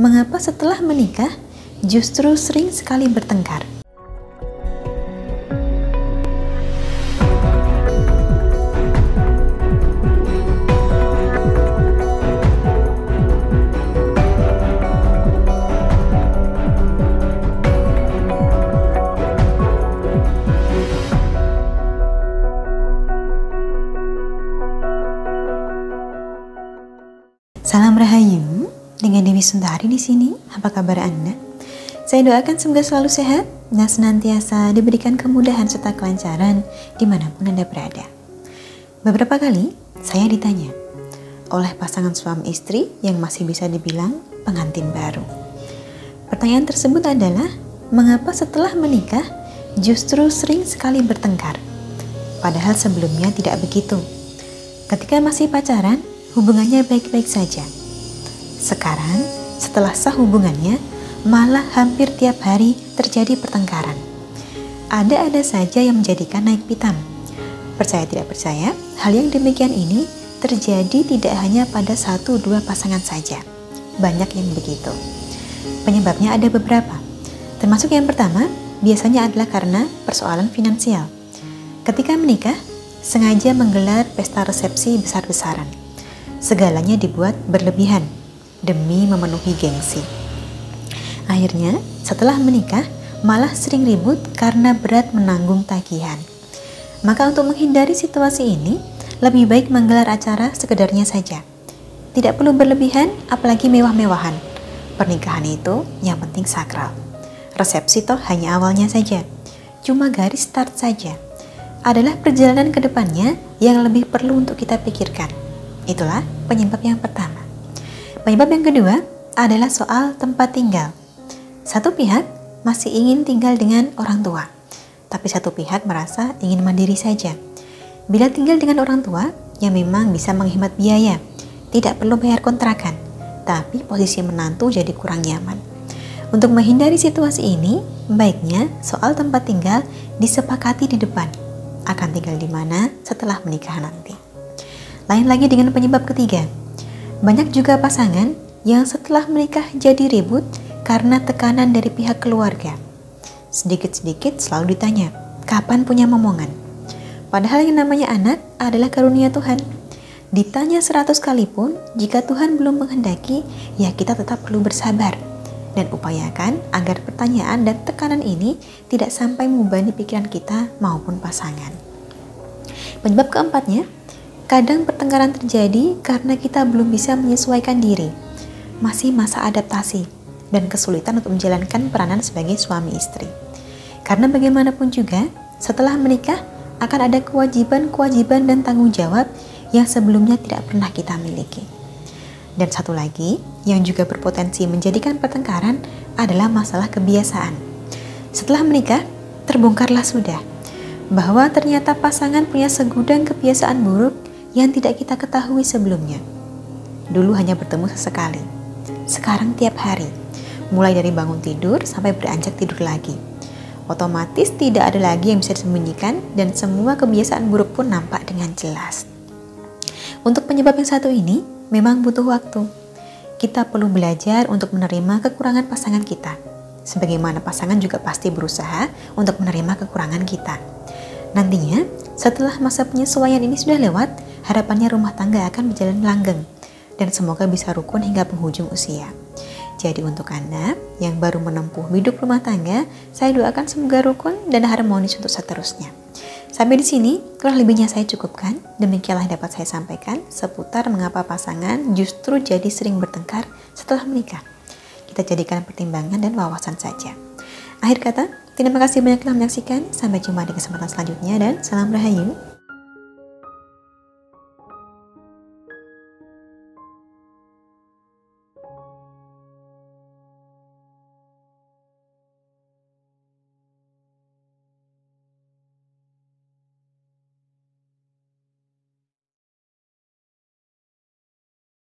mengapa setelah menikah justru sering sekali bertengkar? Salam Rahayu, dengan Dewi Sundari di sini. Apa kabar Anda? Saya doakan semoga selalu sehat dan senantiasa diberikan kemudahan serta kelancaran dimanapun Anda berada. Beberapa kali saya ditanya oleh pasangan suami istri yang masih bisa dibilang pengantin baru. Pertanyaan tersebut adalah, mengapa setelah menikah justru sering sekali bertengkar? Padahal sebelumnya tidak begitu. Ketika masih pacaran, hubungannya baik-baik saja. Sekarang, setelah sah hubungannya, malah hampir tiap hari terjadi pertengkaran. Ada-ada saja yang menjadikan naik pitam. Percaya tidak percaya, hal yang demikian ini terjadi tidak hanya pada 1-2 pasangan saja. Banyak yang begitu. Penyebabnya ada beberapa. Termasuk yang pertama, biasanya adalah karena persoalan finansial. Ketika menikah, sengaja menggelar pesta resepsi besar-besaran. Segalanya dibuat berlebihan demi memenuhi gengsi. Akhirnya, setelah menikah, malah sering ribut karena berat menanggung tagihan. Maka untuk menghindari situasi ini, lebih baik menggelar acara sekedarnya saja. Tidak perlu berlebihan, apalagi mewah-mewahan. Pernikahan itu yang penting sakral. Resepsi toh hanya awalnya saja. Cuma garis start saja. Adalah perjalanan ke depannya yang lebih perlu untuk kita pikirkan. Itulah penyebab yang pertama. Penyebab yang kedua adalah soal tempat tinggal. Satu pihak masih ingin tinggal dengan orang tua, tapi satu pihak merasa ingin mandiri saja. Bila tinggal dengan orang tua, yang memang bisa menghemat biaya, tidak perlu bayar kontrakan, tapi posisi menantu jadi kurang nyaman. Untuk menghindari situasi ini, baiknya soal tempat tinggal disepakati di depan. Akan tinggal di mana setelah menikah nanti. Lain lagi dengan penyebab ketiga. Banyak juga pasangan yang setelah menikah jadi ribut karena tekanan dari pihak keluarga. Sedikit-sedikit selalu ditanya, kapan punya momongan? Padahal yang namanya anak adalah karunia Tuhan. Ditanya 100 kali pun, jika Tuhan belum menghendaki, ya kita tetap perlu bersabar. Dan upayakan agar pertanyaan dan tekanan ini tidak sampai membebani pikiran kita maupun pasangan. Penyebab keempatnya, kadang pertengkaran terjadi karena kita belum bisa menyesuaikan diri, masih masa adaptasi, dan kesulitan untuk menjalankan peranan sebagai suami istri. Karena bagaimanapun juga, setelah menikah akan ada kewajiban-kewajiban dan tanggung jawab yang sebelumnya tidak pernah kita miliki. Dan satu lagi, yang juga berpotensi menjadikan pertengkaran adalah masalah kebiasaan. Setelah menikah, terbongkarlah sudah, bahwa ternyata pasangan punya segudang kebiasaan buruk yang tidak kita ketahui sebelumnya. Dulu hanya bertemu sesekali, sekarang tiap hari, mulai dari bangun tidur sampai beranjak tidur lagi. Otomatis tidak ada lagi yang bisa disembunyikan dan semua kebiasaan buruk pun nampak dengan jelas. Untuk penyebab yang satu ini, memang butuh waktu. Kita perlu belajar untuk menerima kekurangan pasangan kita, sebagaimana pasangan juga pasti berusaha untuk menerima kekurangan kita. Nantinya, setelah masa penyesuaian ini sudah lewat, harapannya rumah tangga akan berjalan langgeng dan semoga bisa rukun hingga penghujung usia. Jadi untuk Anda yang baru menempuh hidup rumah tangga, saya doakan semoga rukun dan harmonis untuk seterusnya. Sampai di sini, kurang lebihnya saya cukupkan. Demikianlah yang dapat saya sampaikan seputar mengapa pasangan justru jadi sering bertengkar setelah menikah. Kita jadikan pertimbangan dan wawasan saja. Akhir kata, terima kasih banyak telah menyaksikan. Sampai jumpa di kesempatan selanjutnya dan salam Rahayu.